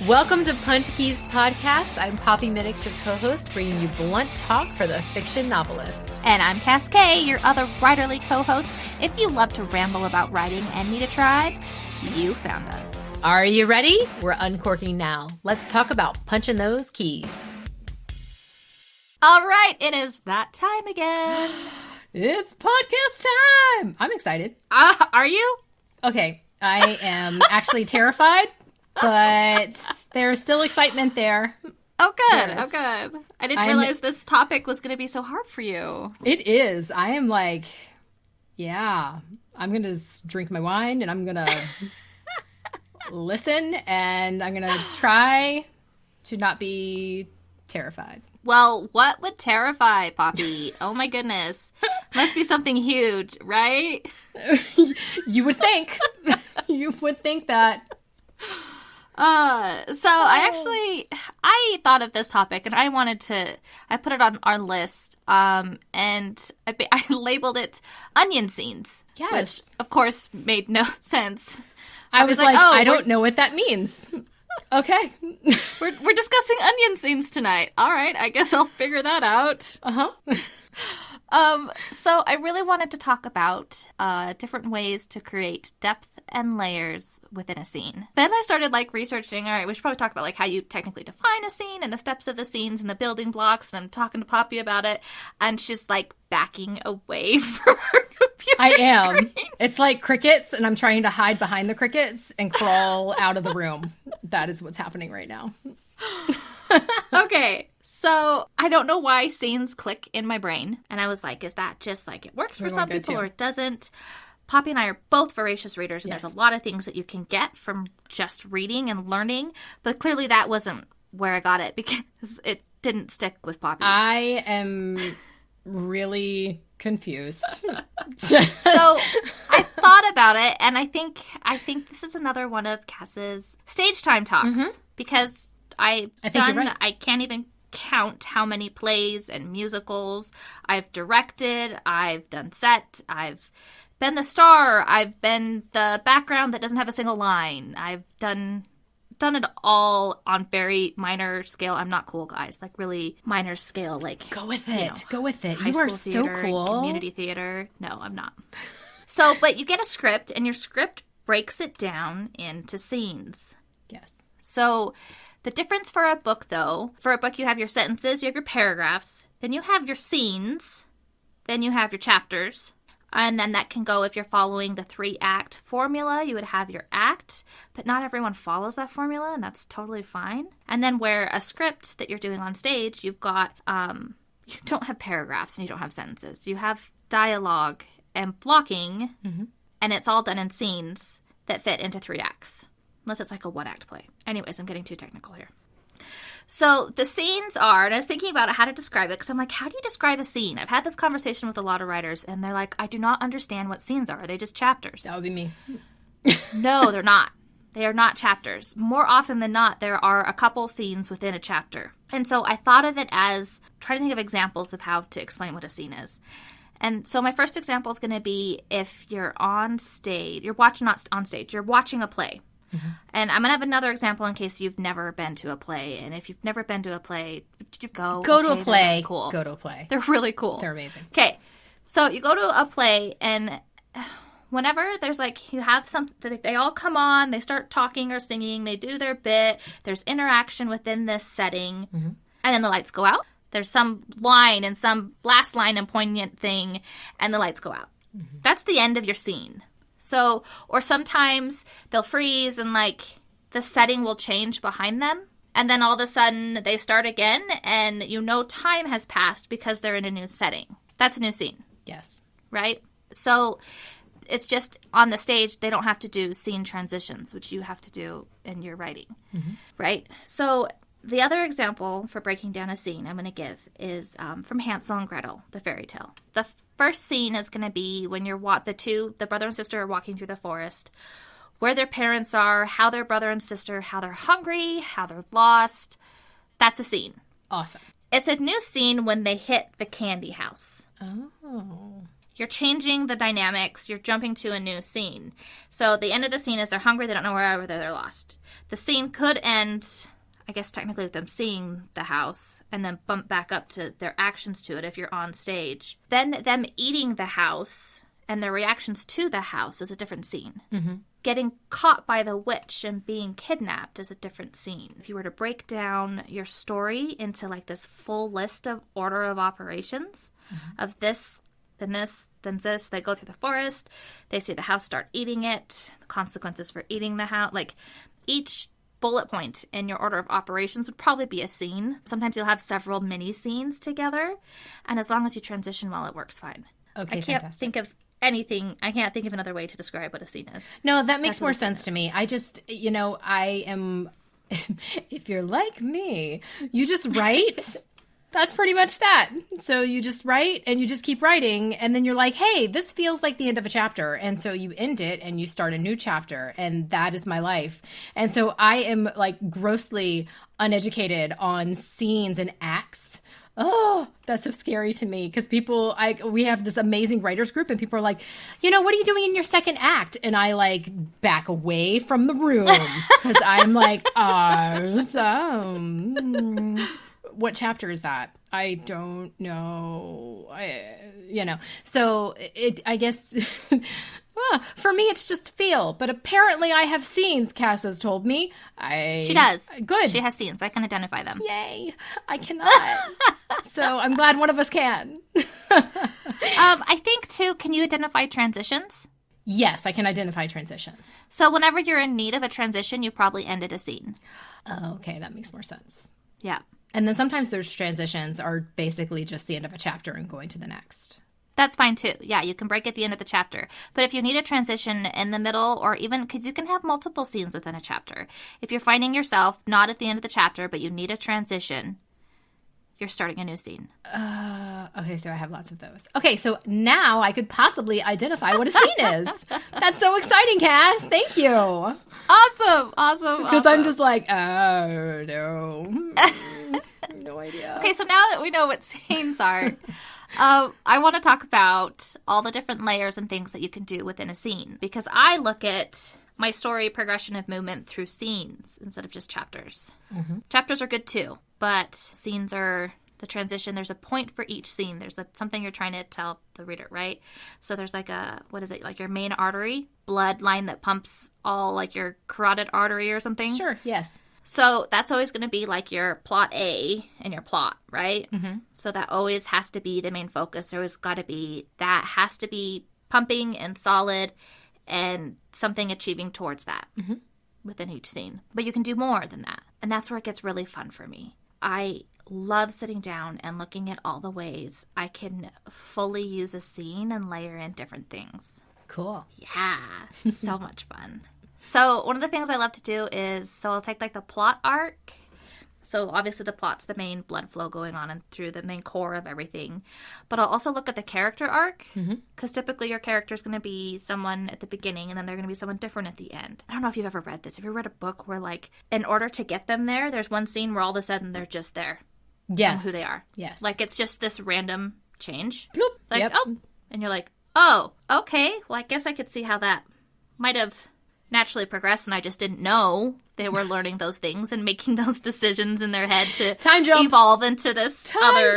Welcome to Punch Keys Podcast. I'm Poppy Minix, your co-host, bringing you blunt talk for the fiction novelist. And I'm Cascade, your other writerly co-host. If you love to ramble about writing and need a tribe, you found us. Are you ready? We're uncorking now. Let's talk about punching those keys. All right, it is that time again. It's podcast time. I'm excited. Are you? Okay, I am actually terrified, but there's still excitement there. Oh, good. Oh, good. I didn't realize this topic was going to be so hard for you. It is. I am like, yeah, I'm going to drink my wine and I'm going to listen and I'm going to try to not be terrified. Well, what would terrify Poppy? Oh my goodness. Must be something huge, right? You would think. You would think that. So I thought of this topic and I put it on our list, and I labeled it onion scenes. Yes. Which, of course, made no sense. I was like, I don't know what that means. Okay. We're discussing onion scenes tonight. All right, I guess I'll figure that out. So I really wanted to talk about different ways to create depth and layers within a scene. Then I started researching, all right, we should probably talk about how you technically define a scene and the steps of the scenes and the building blocks, and I'm talking to Poppy about it, and she's backing away from her computer I am. screen. It's like crickets, and I'm trying to hide behind the crickets and crawl out of the room. That is what's happening right now. Okay. So I don't know why scenes click in my brain. And I was like, is that just it works for some people or it doesn't? Poppy and I are both voracious readers, and there's a lot of things that you can get from just reading and learning. But clearly that wasn't where I got it because it didn't stick with Poppy. I am really confused. So I thought about it, and I think this is another one of Cass's stage time talks because I think you're right. I can't even count how many plays and musicals I've directed. I've done set. I've been the star. I've been the background that doesn't have a single line. I've done it all on very minor scale. I'm not cool, guys. really minor scale. Go with it. Go with it. You are theater, so cool. Community theater. No, I'm not. So, but you get a script, and your script breaks it down into scenes. Yes. So the difference for a book, though, for a book you have your sentences, you have your paragraphs, then you have your scenes, then you have your chapters, and then that can go if you're following the 3-act formula, you would have your act, but not everyone follows that formula, and that's totally fine. And then where a script that you're doing on stage, you've got, you don't have paragraphs and you don't have sentences. You have dialogue and blocking, and it's all done in scenes that fit into 3 acts. Unless it's a 1-act play. Anyways, I'm getting too technical here. So the scenes are, and I was thinking about how to describe it, because I'm how do you describe a scene? I've had this conversation with a lot of writers, and they're I do not understand what scenes are. Are they just chapters? That would be me. No, they're not. They are not chapters. More often than not, there are a couple scenes within a chapter. And so I thought of it as trying to think of examples of how to explain what a scene is. And so my first example is going to be if you're on stage, you're watching a play. And I'm going to have another example in case you've never been to a play. And if you've never been to a play, go to a play. Really cool. Go to a play. They're really cool. They're amazing. Okay. So you go to a play, and whenever there's you have something, they all come on, they start talking or singing, they do their bit, there's interaction within this setting, and then the lights go out. There's some line and some last line and poignant thing, and the lights go out. That's the end of your scene. So, or sometimes they'll freeze and the setting will change behind them. And then all of a sudden they start again and time has passed because they're in a new setting. That's a new scene. Yes. Right? So it's just on the stage, they don't have to do scene transitions, which you have to do in your writing. Right? So the other example for breaking down a scene I'm going to give is from Hansel and Gretel, the fairy tale. The first scene is going to be when the brother and sister are walking through the forest, where their parents are, how their brother and sister, how they're hungry, how they're lost. That's a scene. Awesome. It's a new scene when they hit the candy house. Oh. you're changing the dynamics. You're jumping to a new scene. So the end of the scene is they're hungry. They don't know where they're lost. The scene could end, I guess technically with them seeing the house and then bump back up to their actions to it if you're on stage. Then them eating the house and their reactions to the house is a different scene. Mm-hmm. Getting caught by the witch and being kidnapped is a different scene. If you were to break down your story into like this full list of order of operations of this, then this, then this, they go through the forest, they see the house start eating it, the consequences for eating the house, like each bullet point in your order of operations would probably be a scene. Sometimes you'll have several mini scenes together, and as long as you transition well, it works fine. Okay, I can't think of anything. I can't think of another way to describe what a scene is. No, that makes more sense to me. I just, I am, if you're like me, you just write. That's pretty much that. So you just write and you just keep writing, and then you're like, hey, this feels like the end of a chapter. And so you end it and you start a new chapter, and that is my life. And so I am like grossly uneducated on scenes and acts. Oh, that's so scary to me because we have this amazing writers group and people are like, what are you doing in your second act? And I like back away from the room because I'm like, what chapter is that? I don't know. So I guess for me, it's just feel. But apparently I have scenes, Cass has told me. She does. Good. She has scenes. I can identify them. Yay. I cannot. So I'm glad one of us can. I think, too, can you identify transitions? Yes, I can identify transitions. So whenever you're in need of a transition, you've probably ended a scene. Oh, okay. That makes more sense. Yeah. And then sometimes those transitions are basically just the end of a chapter and going to the next. That's fine, too. Yeah, you can break at the end of the chapter. But if you need a transition in the middle, or even because you can have multiple scenes within a chapter. If you're finding yourself not at the end of the chapter, but you need a transition, you're starting a new scene. Okay, so I have lots of those. Okay, so now I could possibly identify what a scene is. That's so exciting, Cass. Thank you. Awesome. Because I'm just like, oh, no. No idea. Okay, so now that we know what scenes are, I want to talk about all the different layers and things that you can do within a scene. Because I look at my story progression of movement through scenes instead of just chapters. Mm-hmm. Chapters are good too, but scenes are the transition. There's a point for each scene. There's something you're trying to tell the reader, right? So there's like like your main artery, blood line that pumps all like your carotid artery or something. Sure, yes. So that's always going to be like your plot A and your plot, right? Mm-hmm. So that always has to be the main focus. That has to be pumping and solid and something achieving towards that within each scene. But you can do more than that. And that's where it gets really fun for me. I love sitting down and looking at all the ways I can fully use a scene and layer in different things. Cool. Yeah, so much fun. So one of the things I love to do is, I'll take like the plot arc. So obviously the plot's the main blood flow going on and through the main core of everything. But I'll also look at the character arc because typically your character is going to be someone at the beginning and then they're going to be someone different at the end. I don't know if you've ever read this. Have you read a book where like in order to get them there's one scene where all of a sudden they're just there. Yes. Who they are. Yes. Like it's just this random change. Bloop. Like, yep. Oh. And you're like, oh, okay. Well, I guess I could see how that might have naturally progressed and I just didn't know they were learning those things and making those decisions in their head to evolve into this other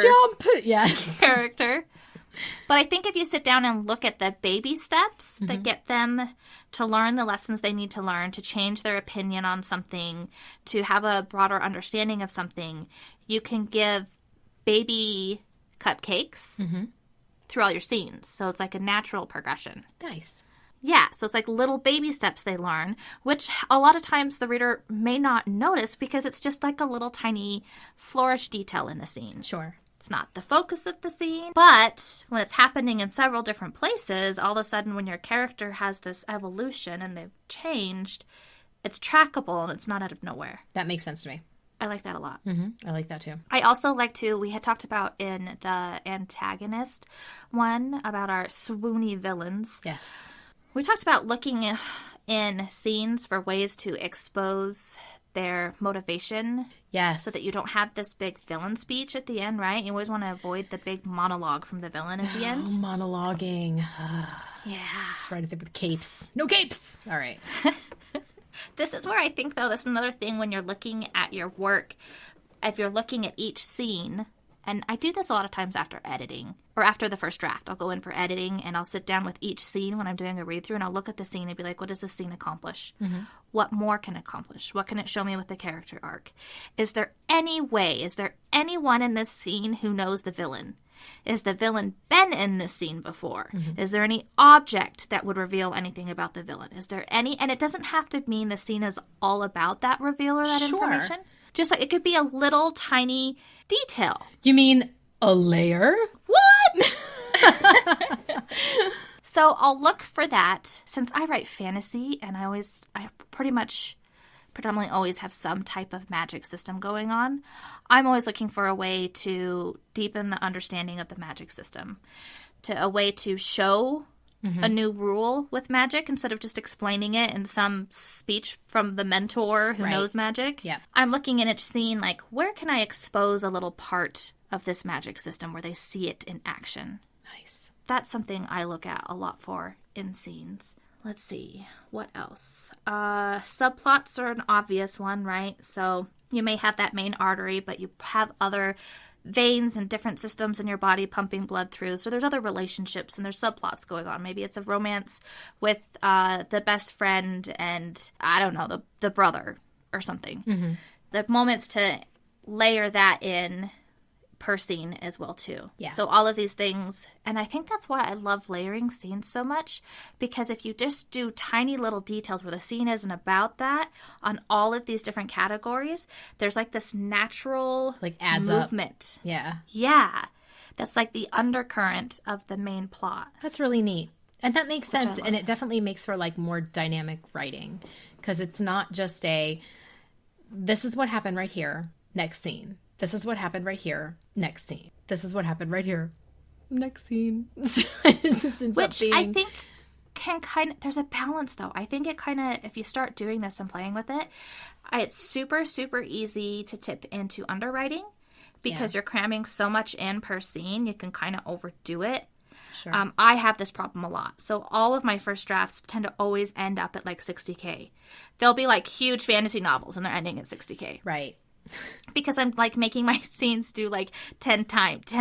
yes. character. But I think if you sit down and look at the baby steps that get them to learn the lessons they need to learn, to change their opinion on something, to have a broader understanding of something, you can give baby cupcakes through all your scenes. So it's like a natural progression. Nice. Yeah, so it's like little baby steps they learn, which a lot of times the reader may not notice because it's just like a little tiny flourish detail in the scene. Sure. It's not the focus of the scene, but when it's happening in several different places, all of a sudden when your character has this evolution and they've changed, it's trackable and it's not out of nowhere. That makes sense to me. I like that a lot. I like that too. I also like to, we had talked about in the antagonist one about our swoony villains. Yes. We talked about looking in scenes for ways to expose their motivation. Yes. So that you don't have this big villain speech at the end, right? You always want to avoid the big monologue from the villain at the end. Monologuing. Yeah. It's right there with capes. No capes! All right. This is where I think, though, that's another thing when you're looking at your work. If you're looking at each scene, and I do this a lot of times after editing, or after the first draft. I'll go in for editing, and I'll sit down with each scene when I'm doing a read-through, and I'll look at the scene and be like, what does this scene accomplish? Mm-hmm. What more can it accomplish? What can it show me with the character arc? Is there any way, is there anyone in this scene who knows the villain? Is the villain been in this scene before? Mm-hmm. Is there any object that would reveal anything about the villain? Is there any, and it doesn't have to mean the scene is all about that reveal or that information. Just like it could be a little tiny detail. You mean a layer? What? So I'll look for that. Since I write fantasy and I predominantly always have some type of magic system going on, I'm always looking for a way to deepen the understanding of the magic system, to a way to show a new rule with magic instead of just explaining it in some speech from the mentor who knows magic. Yep. I'm looking in each scene like, where can I expose a little part of this magic system where they see it in action? Nice. That's something I look at a lot for in scenes. Let's see. What else? Subplots are an obvious one, right? So you may have that main artery, but you have other veins and different systems in your body pumping blood through. So there's other relationships and there's subplots going on. Maybe it's a romance with the best friend and, I don't know, the brother or something. Mm-hmm. The moments to layer that in per scene as well too. Yeah. So all of these things, and I think that's why I love layering scenes so much, because if you just do tiny little details where the scene isn't about that on all of these different categories, there's like this natural adds movement. Up. Yeah. Yeah. That's like the undercurrent of the main plot. That's really neat. And that makes sense. And it definitely makes for more dynamic writing, because it's not just this is what happened right here, next scene. This is what happened right here, next scene. This is what happened right here, next scene. Which I think can there's a balance though. I think it if you start doing this and playing with it, it's super, super easy to tip into underwriting because you're cramming so much in per scene. You can kind of overdo it. Sure. I have this problem a lot. So all of my first drafts tend to always end up at 60K. They'll be huge fantasy novels and they're ending at 60K. Right. Because I'm making my scenes do 10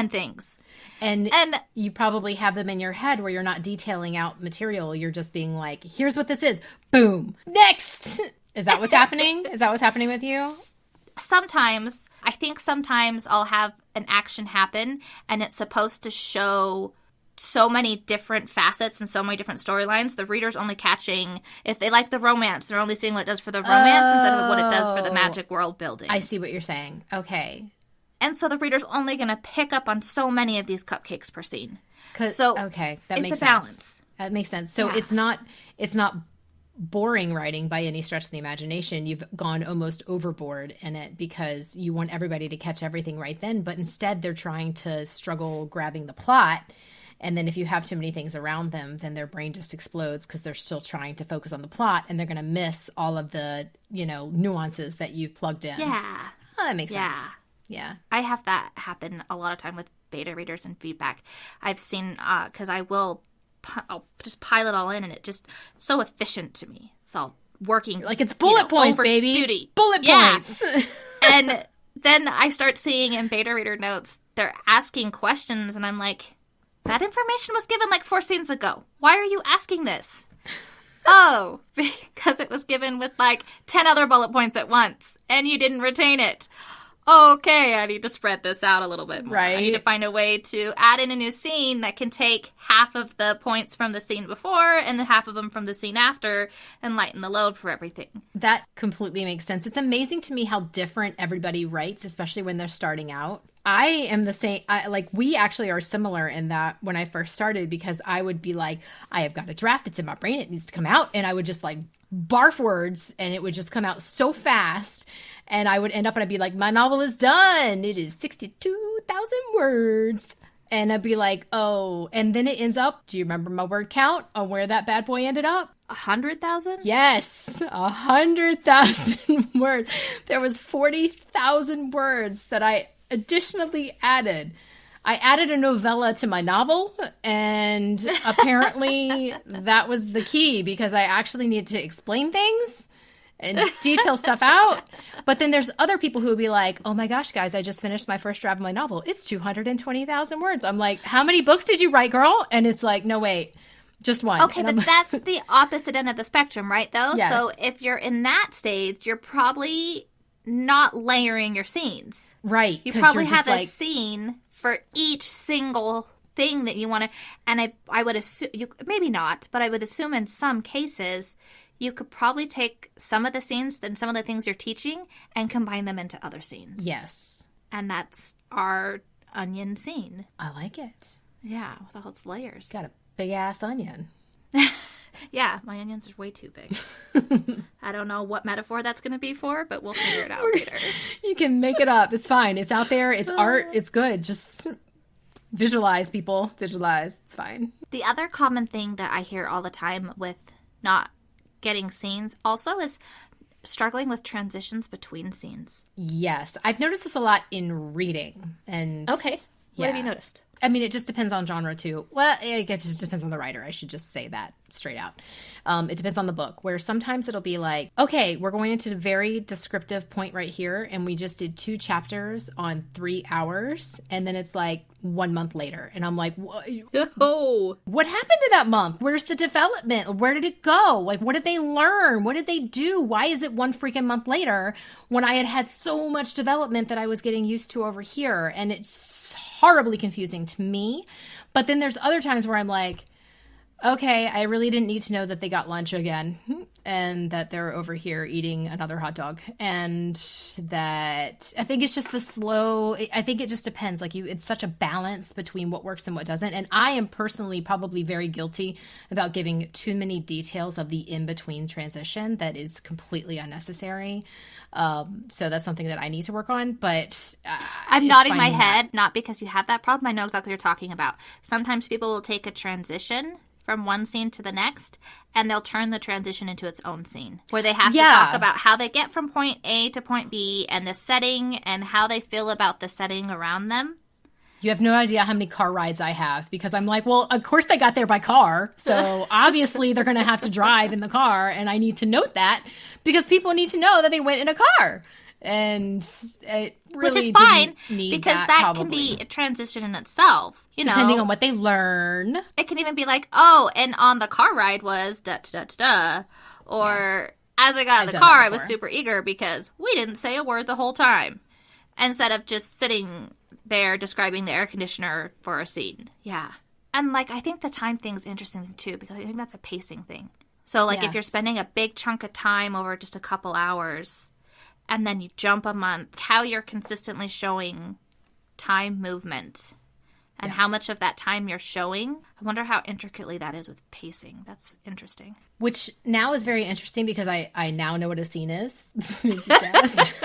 things. And you probably have them in your head where you're not detailing out material. You're just being here's what this is. Boom. Next. Is that what's happening? Is that what's happening with you? Sometimes. I think sometimes I'll have an action happen and it's supposed to show so many different facets and so many different storylines. The reader's only catching, if they like the romance, they're only seeing what it does for the romance instead of what it does for the magic world building. I see what you're saying. Okay. And so the reader's only going to pick up on so many of these cupcakes per scene. Okay, that makes sense. It's a balance. That makes sense. So it's not boring writing by any stretch of the imagination. You've gone almost overboard in it because you want everybody to catch everything right then, but instead they're trying to struggle grabbing the plot. And then if you have too many things around them, then their brain just explodes because they're still trying to focus on the plot and they're going to miss all of the, nuances that you've plugged in. Yeah. Oh, that makes sense. Yeah. I have that happen a lot of time with beta readers and feedback. I've seen, because I'll just pile it all in and it's so efficient to me. It's all working. It's bullet points, baby. Duty. Bullet points. And then I start seeing in beta reader notes, they're asking questions and I'm like, that information was given 4 scenes ago. Why are you asking this? Oh, because it was given with 10 other bullet points at once and you didn't retain it. Okay, I need to spread this out a little bit more. Right. I need to find a way to add in a new scene that can take half of the points from the scene before and the half of them from the scene after and lighten the load for everything. That completely makes sense. It's amazing to me how different everybody writes, especially when they're starting out. I am the same. We actually are similar in that when I first started, because I would be I have got a draft. It's in my brain. It needs to come out. And I would just barf words and it would just come out so fast. And I would end up and I'd be my novel is done. It is 62,000 words. And I'd be like, oh, and then it ends up, do you remember my word count on where that bad boy ended up? 100,000? Yes, 100,000 words. There was 40,000 words that I additionally added. I added a novella to my novel, and apparently that was the key because I actually needed to explain things and detail stuff out. But then there's other people who would be like, oh my gosh, guys, I just finished my first draft of my novel. It's 220,000 words. I'm like, how many books did you write, girl? And it's like, no, wait, just one. Okay, but that's the opposite end of the spectrum, right, though? Yes. So if you're in that stage, you're probably not layering your scenes. Right. You probably have a scene for each single thing that you want to, and I would assume, maybe not, but I would assume in some cases, you could probably take some of the scenes and some of the things you're teaching and combine them into other scenes. Yes. And that's our onion scene. I like it. Yeah, with all its layers. Got a big ass onion. Yeah, my onions are way too big. I don't know what metaphor that's going to be for, but we'll figure it out later. You can make it up. It's fine. It's out there. It's art. It's good. Just visualize, people. Visualize. It's fine. The other common thing that I hear all the time with not getting scenes also is struggling with transitions between scenes. Yes. I've noticed this a lot in reading. And okay. What have you noticed? I mean, it just depends on genre, too. Well, I guess it just depends on the writer. I should just say that straight out. It depends on the book, where sometimes it'll be like, okay, we're going into a very descriptive point right here, and we just did 2 chapters on 3 hours, and then it's like 1 month later. And I'm like, what happened to that month? Where's the development? Where did it go? Like, what did they learn? What did they do? Why is it 1 freaking month later when I had so much development that I was getting used to over here? And it's horribly confusing to me. But then there's other times where I'm like, okay, I really didn't need to know that they got lunch again and that they're over here eating another hot dog. And that I think it's just I think it just depends. Like it's such a balance between what works and what doesn't. And I am personally probably very guilty about giving too many details of the in-between transition that is completely unnecessary. So that's something that I need to work on, but I'm nodding my head, not because you have that problem. I know exactly what you're talking about. Sometimes people will take a transition from one scene to the next, and they'll turn the transition into its own scene, where they have to talk about how they get from point A to point B and the setting and how they feel about the setting around them. You have no idea how many car rides I have because I'm like, well, of course they got there by car. So obviously they're going to have to drive in the car. And I need to note that because people need to know that they went in a car. And it really which is fine because that can be a transition in itself. You know, depending on what they learn. It can even be like, oh, and on the car ride was da da da da. Or as I got out of the car, I was super eager because we didn't say a word the whole time. Instead of just sitting there describing the air conditioner for a scene. Yeah. And, like, I think the time thing's interesting, too, because I think that's a pacing thing. So, like, if you're spending a big chunk of time over just a couple hours, and then you jump a month, how you're consistently showing time movement and how much of that time you're showing, I wonder how intricately that is with pacing. That's interesting. Which now is very interesting because I now know what a scene is. Yes.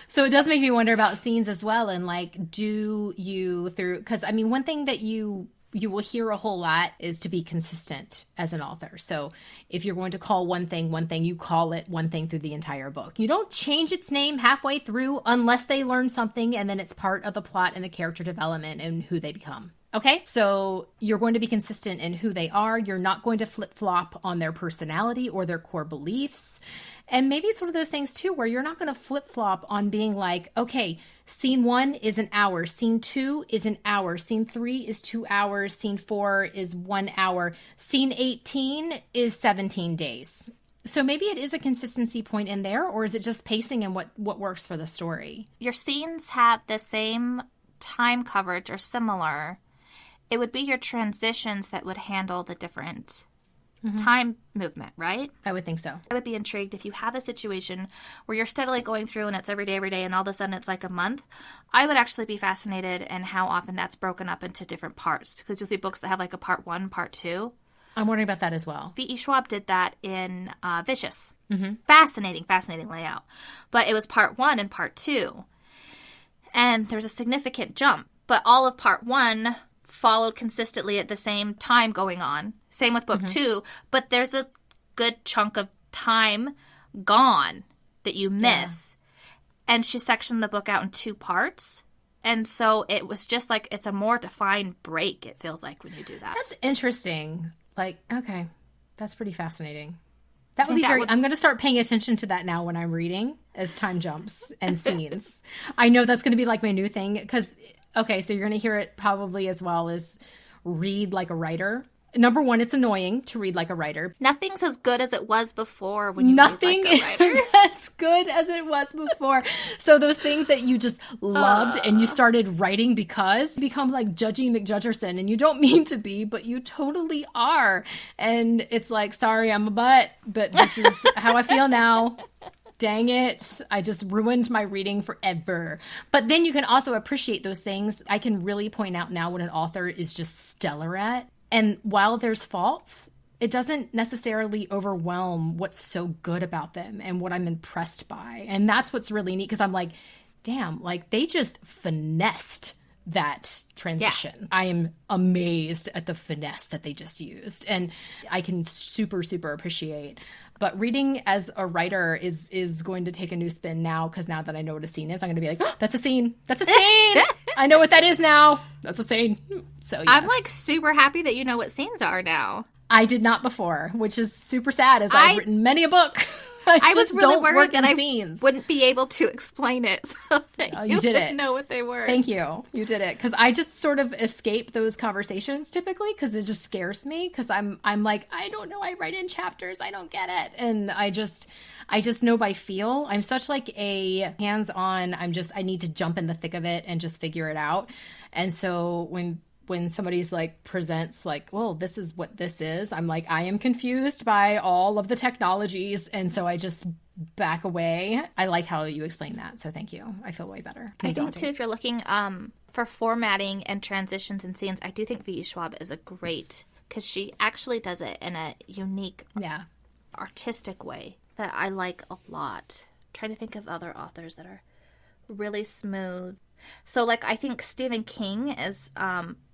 So it does make me wonder about scenes as well. And like, do you because I mean, one thing that you will hear a whole lot is to be consistent as an author. So if you're going to call one thing, you call it one thing through the entire book. You don't change its name halfway through unless they learn something and then it's part of the plot and the character development and who they become. Okay, so you're going to be consistent in who they are. You're not going to flip-flop on their personality or their core beliefs. And maybe it's one of those things, too, where you're not going to flip-flop on being like, okay, scene 1 is an hour. Scene 2 is an hour. Scene 3 is 2 hours. Scene 4 is 1 hour. Scene 18 is 17 days. So maybe it is a consistency point in there, or is it just pacing and what works for the story? Your scenes have the same time coverage or similar. It would be your transitions that would handle the different time movement, right? I would think so. I would be intrigued if you have a situation where you're steadily going through and it's every day, and all of a sudden it's like a month. I would actually be fascinated in how often that's broken up into different parts, because you'll see books that have like a part 1, part 2. I'm wondering about that as well. V.E. Schwab did that in Vicious. Fascinating layout. But it was part 1 and part 2. And there's a significant jump but all of part 1 followed consistently at the same time going on. Same with book 2, but there's a good chunk of time gone that you miss. Yeah. And she sectioned the book out in 2 parts. And so it was just like, it's a more defined break, it feels like, when you do that. That's interesting. Like, okay. That's pretty fascinating. That would be very... I'm going to start paying attention to that now when I'm reading as time jumps and scenes. I know that's going to be like my new thing because, okay, so you're going to hear it probably as well as read like a writer. Number one, it's annoying to read like a writer. Nothing's as good as it was before when you read like a writer. Nothing is as good as it was before. So those things that you just loved and you started writing because you become like Judgy McJudgerson, and you don't mean to be, but you totally are. And it's like, sorry, I'm a butt, but this is how I feel now. Dang it. I just ruined my reading forever. But then you can also appreciate those things. I can really point out now what an author is just stellar at. And while there's faults, it doesn't necessarily overwhelm what's so good about them and what I'm impressed by. And that's what's really neat because I'm like, damn, like they just finessed that transition. Yeah. I am amazed at the finesse that they just used. And I can super, super appreciate. But reading as a writer is going to take a new spin now because now that I know what a scene is, I'm going to be like, oh, that's a scene. That's a scene. I know what that is now. That's a scene. So yes. I'm like super happy that you know what scenes are now. I did not before, which is super sad as I've written many a book. I was really worried that I wouldn't be able to explain it so that you did would know what they were. Thank you. You did it. Because I just sort of escape those conversations typically because it just scares me because I'm like, I don't know. I write in chapters. I don't get it. And I just know by feel. I'm such like a hands-on. I need to jump in the thick of it and just figure it out. And so when somebody's like presents like, well, this is what this is, I'm like, I am confused by all of the technologies. And so I just back away. I like how you explain that. So thank you. I feel way better. I think too, if you're looking for formatting and transitions and scenes, I do think V.E. Schwab is a great, because she actually does it in a unique, artistic way that I like a lot. I'm trying to think of other authors that are really smooth. So, like, I think Stephen King is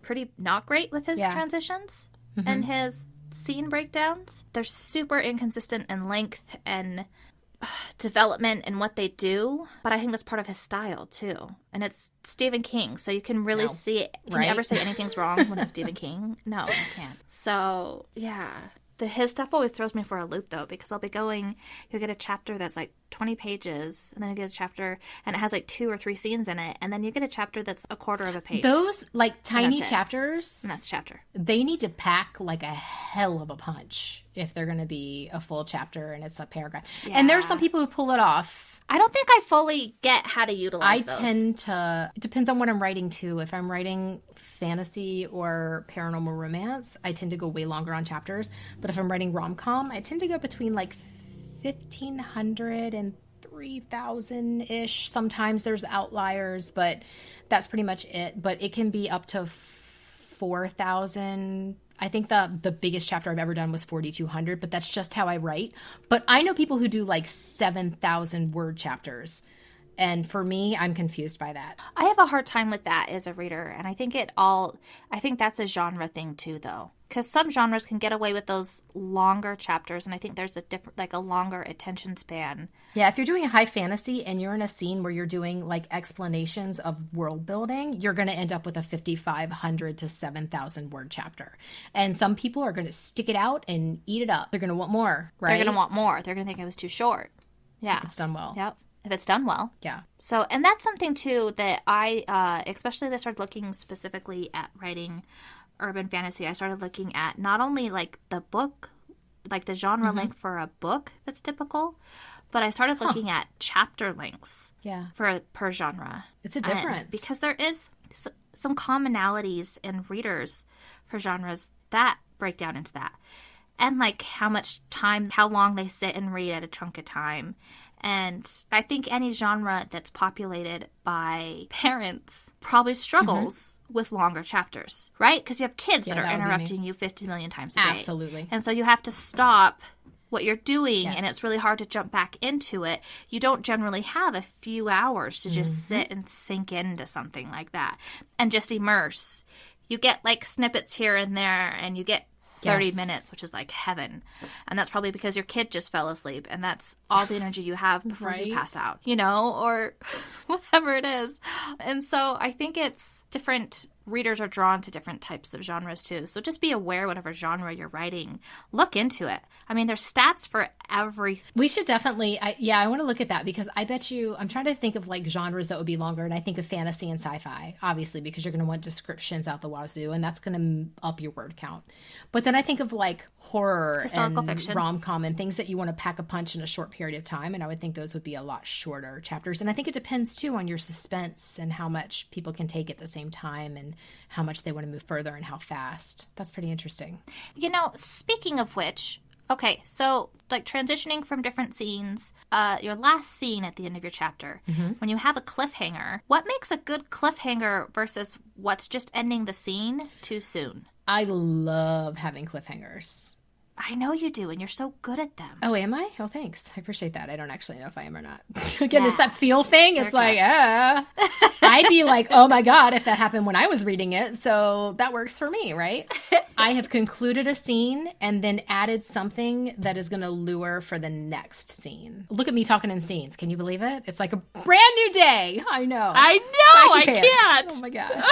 pretty not great with his transitions and his scene breakdowns. They're super inconsistent in length and development and what they do, but I think that's part of his style, too. And it's Stephen King, so you can really see it. Can you ever say anything's wrong when it's Stephen King? No, you can't. So, yeah. His stuff always throws me for a loop, though, because you'll get a chapter that's like 20 pages, and then you get a chapter, and it has like 2 or 3 scenes in it, and then you get a chapter that's a quarter of a page. Those, like, tiny chapters, and that's a chapter. They need to pack, like, a hell of a punch if they're going to be a full chapter and it's a paragraph. Yeah. And there's some people who pull it off. I don't think I fully get how to utilize those. It depends on what I'm writing, too. If I'm writing fantasy or paranormal romance, I tend to go way longer on chapters. But if I'm writing rom-com, I tend to go between like 1,500 and 3,000-ish. Sometimes there's outliers, but that's pretty much it. But it can be up to 4,000. I think the biggest chapter I've ever done was 4,200, but that's just how I write. But I know people who do like 7,000 word chapters. And for me, I'm confused by that. I have a hard time with that as a reader. And I think that's a genre thing too, though. Because some genres can get away with those longer chapters. And I think there's a longer attention span. Yeah, if you're doing a high fantasy and you're in a scene where you're doing like explanations of world building, you're going to end up with a 5,500 to 7,000 word chapter. And some people are going to stick it out and eat it up. They're going to want more, right? They're going to want more. They're going to think it was too short. Yeah. If it's done well. Yep. If it's done well. Yeah. So, and that's something, too, that I, especially as I started looking specifically at writing urban fantasy, I started looking at not only, like, the book, like the genre length for a book that's typical, but I started looking at chapter lengths per genre. It's a difference. Because there is some commonalities in readers for genres that break down into that. And, like, how long they sit and read at a chunk of time. And I think any genre that's populated by parents probably struggles with longer chapters, right? Because you have kids that are interrupting you 50 million times a day. Absolutely. And so you have to stop what you're doing Yes. and it's really hard to jump back into it, you don't generally have a few hours to just sit and sink into something like that and just immerse. You get like snippets here and there, and you get 30 Yes. minutes, which is like heaven. And that's probably because your kid just fell asleep, and that's all the energy you have before Right. you pass out, you know, or whatever it is. And so I think it's different. Readers are drawn to different types of genres too. So just be aware, whatever genre you're writing, look into it. I mean, there's stats for everything. We should definitely, I want to look at that, because I bet you, I'm trying to think of like genres that would be longer, and I think of fantasy and sci-fi, obviously, because you're going to want descriptions out the wazoo, and that's going to up your word count. But then I think of like horror Historical and fiction. rom-com and things that you want to pack a punch in a short period of time, and I would think those would be a lot shorter chapters. And I think it depends too on your suspense and how much people can take at the same time, and how much they want to move further and how fast. That's pretty interesting. You know, speaking of which, okay, so like transitioning from different scenes, your last scene at the end of your chapter, when you have a cliffhanger, what makes a good cliffhanger versus what's just ending the scene too soon? I love having cliffhangers. I know you do, and you're so good at them. Oh, am I? Oh, thanks. I appreciate that. I don't actually know if I am or not. Again, it's that feel thing. It's like, I'd be like, oh my God, if that happened when I was reading it. So that works for me, right? I have concluded a scene and then added something that is going to lure for the next scene. Look at me talking in scenes. Can you believe it? It's like a brand new day. I know. I Cracky can't. pants. Oh my gosh.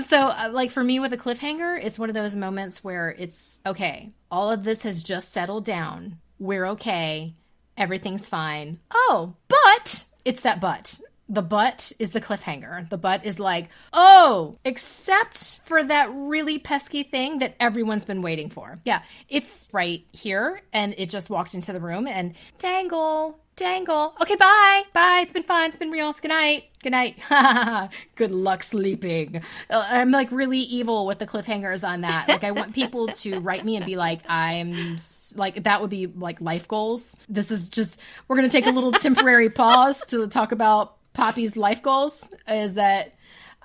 So like for me with a cliffhanger, it's one of those moments where it's okay. All of this has just settled down. We're okay. Everything's fine. Oh, but it's that but. The but is the cliffhanger. The but is like, oh, except for that really pesky thing that everyone's been waiting for. Yeah, it's right here, and it just walked into the room, and dangle. Okay, bye. It's been fun. It's been real. Good night. Good luck sleeping. I'm like really evil with the cliffhangers on that. Like I want people to write me and be like, that would be like life goals. This is just, we're going to take a little temporary pause to talk about Poppy's life goals. Is that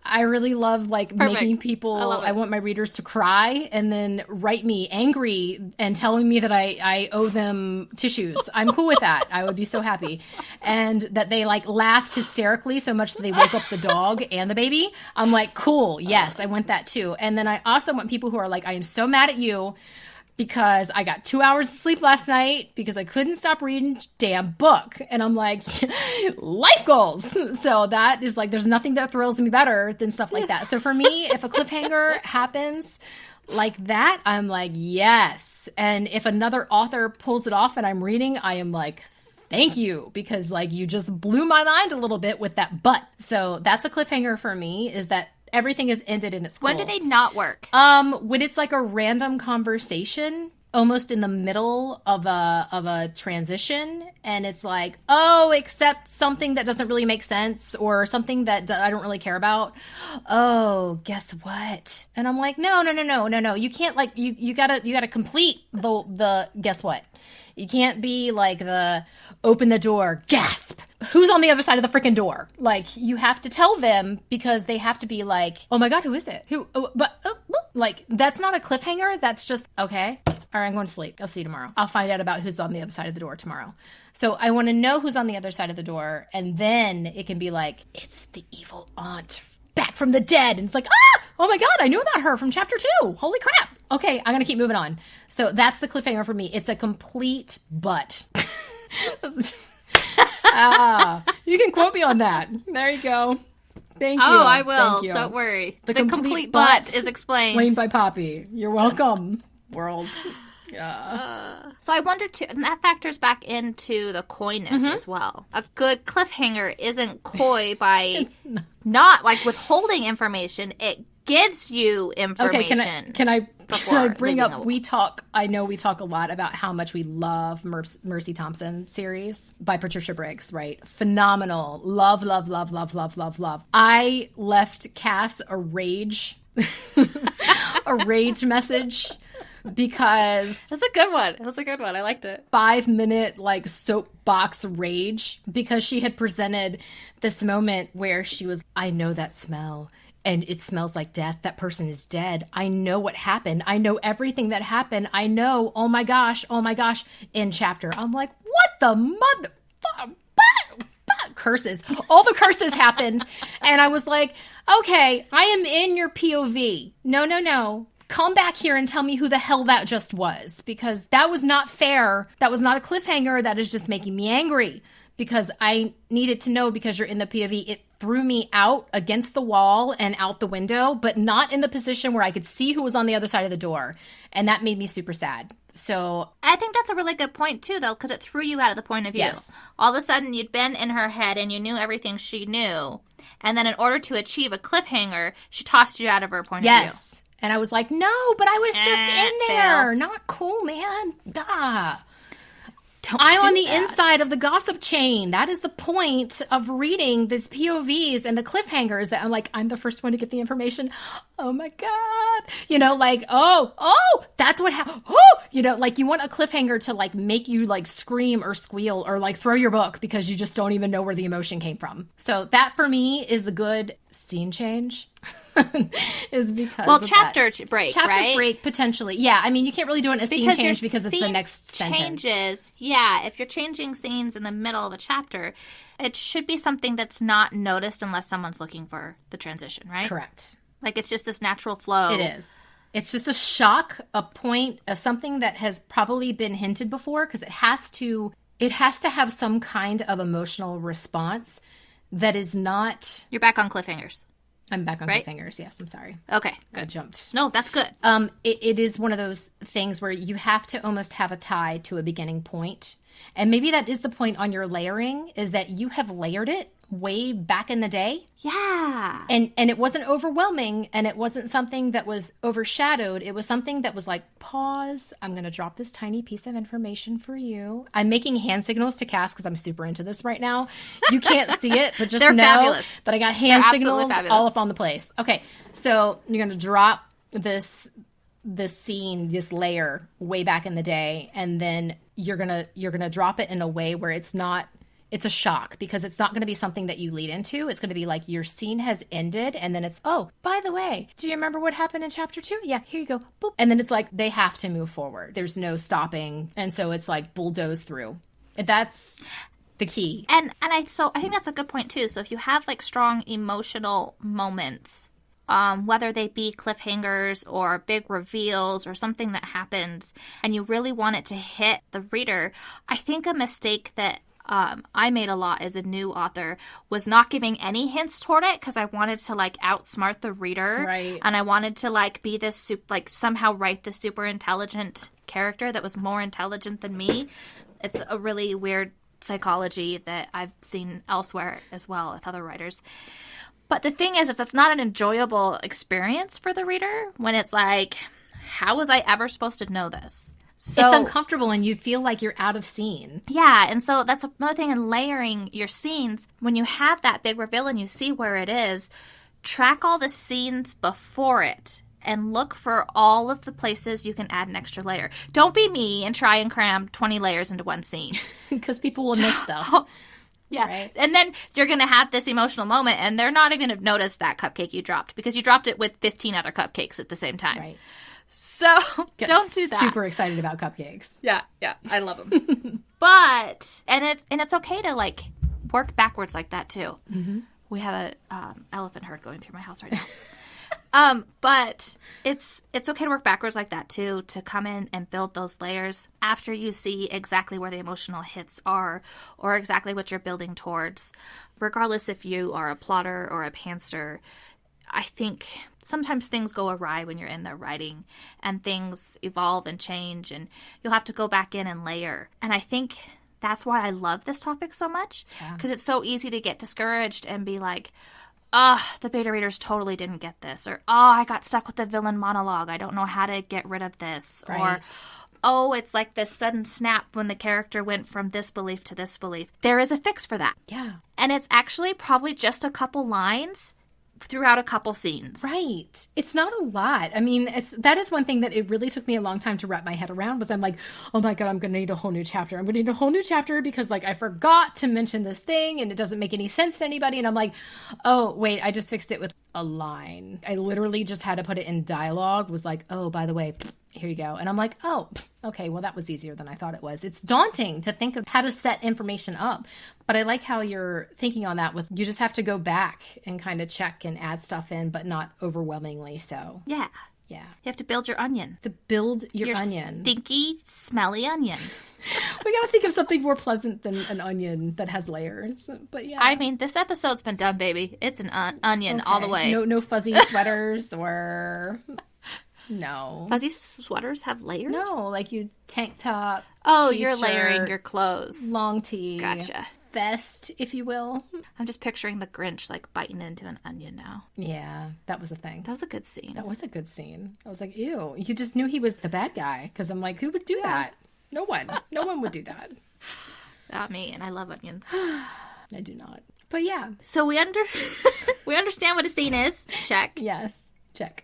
I really love like making people, I want my readers to cry and then write me angry and telling me that I owe them tissues. I'm cool with that. I would be so happy. And that they like laughed hysterically so much that they woke up the dog and the baby. I'm like, cool. Yes, I want that too. And then I also want people who are like, I am so mad at you because I got 2 hours of sleep last night because I couldn't stop reading damn book. And I'm like, life goals. So that is like, there's nothing that thrills me better than stuff like that. So for me, if a cliffhanger happens like that, I'm like, yes. And if another author pulls it off and I'm reading, I am like, thank you, because like you just blew my mind a little bit with that but. So that's a cliffhanger for me, is that everything is ended and it's cool. When do they not work? When it's like a random conversation, almost in the middle of a transition, and it's like, oh, except something that doesn't really make sense, or something that I don't really care about. Oh, guess what? And I'm like, no. You can't like you gotta complete the guess what. You can't be like the open the door, gasp. Who's on the other side of the freaking door? Like, you have to tell them, because they have to be like, oh my God, who is it? Like, that's not a cliffhanger. That's just, okay, all right, I'm going to sleep. I'll see you tomorrow. I'll find out about who's on the other side of the door tomorrow. So I want to know who's on the other side of the door. And then it can be like, it's the evil aunt back from the dead. And it's like, oh my God, I knew about her from chapter 2. Holy crap. Okay, I'm going to keep moving on. So that's the cliffhanger for me. It's a complete but. You can quote me on that. There you go. Thank you. Oh, I will. Thank you. Don't worry. The complete but is explained. Explained by Poppy. You're welcome, world. Yeah. So I wonder too, and that factors back into the coyness as well. A good cliffhanger isn't coy by not like withholding information. It gives you information. Okay, can I bring up, I know we talk a lot about how much we love Mercy Thompson series by Patricia Briggs, right? Phenomenal. Love. I left Cass a rage message, because That's a good one. It was a good one. I liked it. 5-minute like soapbox rage, because she had presented this moment where she was, I know that smell. and it smells like death. That person is dead. I know what happened. I know everything that happened. I know, oh my gosh, in chapter. I'm like, what the mother... curses. All the curses happened. And I was like, okay, I am in your POV. No. Come back here and tell me who the hell that just was. Because that was not fair. That was not a cliffhanger. That is just making me angry. Because I needed to know, because you're in the POV, it threw me out against the wall and out the window, but not in the position where I could see who was on the other side of the door. And that made me super sad. So I think that's a really good point, too, though, because it threw you out of the point of view. Yes. All of a sudden, you'd been in her head and you knew everything she knew. And then in order to achieve a cliffhanger, she tossed you out of her point of view. Yes. And I was like, no, but I was just in there. Fail. Not cool, man. Duh. Don't I'm do on the that. inside of the gossip chain. That is the point of reading these POVs and the cliffhangers, that I'm like, I'm the first one to get the information. Oh my God. You know, like, oh, that's what happened. Oh, you know, like you want a cliffhanger to like make you like scream or squeal or like throw your book because you just don't even know where the emotion came from. So that for me is the good scene change. Is because chapter break, chapter right? break potentially. Yeah, I mean you can't really do it in a scene change because it's the next sentence. Changes. Yeah, if you're changing scenes in the middle of a chapter, it should be something that's not noticed unless someone's looking for the transition, right? Correct. Like it's just this natural flow. It is. It's just a shock, a point, something that has probably been hinted before, because it has to have some kind of emotional response that is not. You're back on cliffhangers. I'm back on right? cliffhangers. Yes, I'm sorry. Okay, I good. jumped. No, that's good. It is one of those things where you have to almost have a tie to a beginning point. And maybe that is the point on your layering, is that you have layered it way back in the day. Yeah. And it wasn't overwhelming, and it wasn't something that was overshadowed. It was something that was like, pause, I'm going to drop this tiny piece of information for you. I'm making hand signals to Cass because I'm super into this right now. You can't see it, but just They're know fabulous. that I got hand They're signals fabulous. all up on the place. Okay, so you're going to drop this scene, this layer way back in the day, and then you're gonna drop it in a way where it's a shock, because it's not going to be something that you lead into. It's going to be like your scene has ended, and then it's, oh, by the way, do you remember what happened in chapter 2? Yeah, here you go. Boop. And then it's like they have to move forward. There's no stopping. And so it's like bulldoze through. That's the key. And I think that's a good point too. So if you have like strong emotional moments, whether they be cliffhangers or big reveals or something that happens, and you really want it to hit the reader, I think a mistake that I made a lot as a new author was not giving any hints toward it, because I wanted to like outsmart the reader, right? And I wanted to like be this somehow write the super intelligent character that was more intelligent than me. It's a really weird psychology that I've seen elsewhere as well with other writers. But the thing is that's not an enjoyable experience for the reader when it's like, how was I ever supposed to know this? So, it's uncomfortable and you feel like you're out of scene. Yeah, and so that's another thing in layering your scenes. When you have that big reveal and you see where it is, track all the scenes before it and look for all of the places you can add an extra layer. Don't be me and try and cram 20 layers into one scene. Because people will miss stuff. Yeah, right? And then you're going to have this emotional moment, and they're not even going to notice that cupcake you dropped, because you dropped it with 15 other cupcakes at the same time. Right. So don't do that. Super excited about cupcakes. Yeah, I love them. But it's okay to like work backwards like that too. Mm-hmm. We have a elephant herd going through my house right now. But it's okay to work backwards like that too, to come in and build those layers after you see exactly where the emotional hits are or exactly what you're building towards. Regardless if you are a plotter or a pantser, I think sometimes things go awry when you're in there writing, and things evolve and change, and you'll have to go back in and layer. And I think that's why I love this topic so much, because it's so easy to get discouraged and be like, the beta readers totally didn't get this, or I got stuck with the villain monologue, I don't know how to get rid of this, right. Or it's like this sudden snap when the character went from this belief to this belief. There is a fix for that. Yeah. And it's actually probably just a couple lines throughout a couple scenes. Right. It's not a lot. I mean, that is one thing that it really took me a long time to wrap my head around was I'm like, oh my God, I'm going to need a whole new chapter. I'm going to need a whole new chapter because like I forgot to mention this thing and it doesn't make any sense to anybody. And I'm like, oh, wait, I just fixed it with a line. I literally just had to put it in dialogue, was like, oh, by the way, here you go. And I'm like, oh, okay, well, that was easier than I thought it was. It's daunting to think of how to set information up. But I like how you're thinking on that with you just have to go back and kind of check and add stuff in, but not overwhelmingly so. Yeah. Yeah. You have to build your onion. Build your onion. Stinky, smelly onion. We got to think of something more pleasant than an onion that has layers. But yeah. I mean, this episode's been done, baby. It's an onion all the way. No fuzzy sweaters or... No. Fuzzy sweaters have layers? No, like you tank top. Oh, t-shirt, you're layering your clothes. Long tee. Gotcha. Vest, if you will. I'm just picturing the Grinch like biting into an onion now. Yeah, that was a thing. That was a good scene. That was a good scene. I was like, ew. You just knew he was the bad guy because I'm like, who would do that? No one. No one would do that. Not me, and I love onions. I do not. But yeah. So we understand what a scene is. Check. Yes. Check.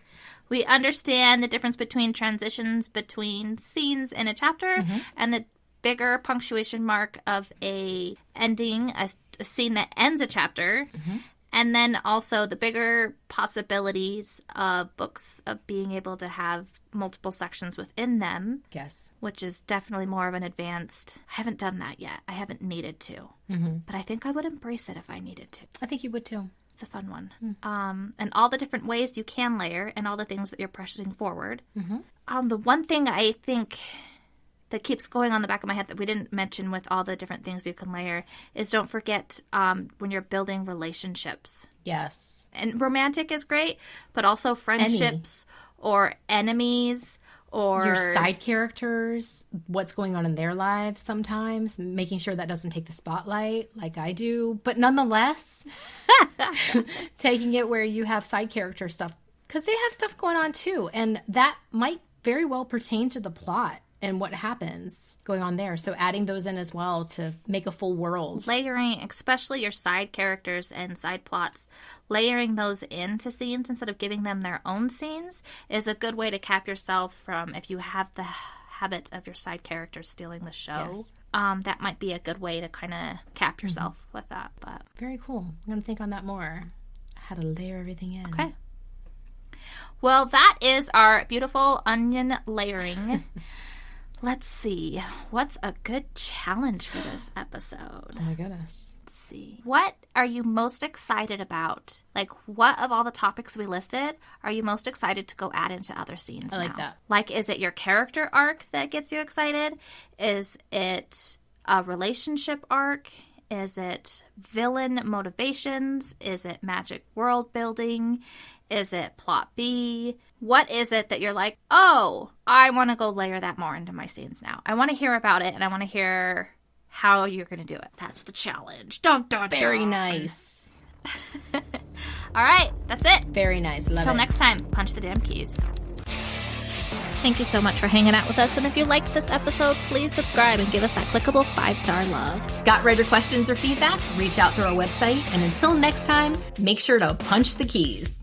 We understand the difference between transitions between scenes in a chapter and the bigger punctuation mark of a ending, a scene that ends a chapter. And then also the bigger possibilities of books of being able to have multiple sections within them. Yes. Which is definitely more of an advanced... I haven't done that yet. I haven't needed to. But I think I would embrace it if I needed to. I think you would too. It's a fun one. And all the different ways you can layer and all the things that you're pressing forward. The one thing I think that keeps going on the back of my head that we didn't mention with all the different things you can layer is don't forget when you're building relationships. Yes. And romantic is great, but also friendships or enemies or... Your side characters, what's going on in their lives sometimes, making sure that doesn't take the spotlight like I do. But nonetheless, taking it where you have side character stuff, because they have stuff going on too. And that might very well pertain to the plot and what happens going on there. So adding those in as well to make a full world. Layering, especially your side characters and side plots, layering those into scenes instead of giving them their own scenes is a good way to cap yourself from if you have the habit of your side characters stealing the show. Yes. That might be a good way to kind of cap yourself with that. But very cool. I'm going to think on that more. How to layer everything in. Okay. Well, that is our beautiful onion layering. Let's see. What's a good challenge for this episode? Oh my goodness. Let's see. What are you most excited about? Like, what of all the topics we listed are you most excited to go add into other scenes I like now? that. Like, is it your character arc that gets you excited? Is it a relationship arc? Is it villain motivations? Is it magic world building? Is it plot B? What is it that you're like, oh, I want to go layer that more into my scenes now. I want to hear about it, and I want to hear how you're going to do it. That's the challenge. Dun, dun, dun. Very nice. All right, that's it. Very nice. Love it. Until next time, punch the damn keys. Thank you so much for hanging out with us. And if you liked this episode, please subscribe and give us that clickable 5-star love. Got writer questions or feedback? Reach out through our website. And until next time, make sure to punch the keys.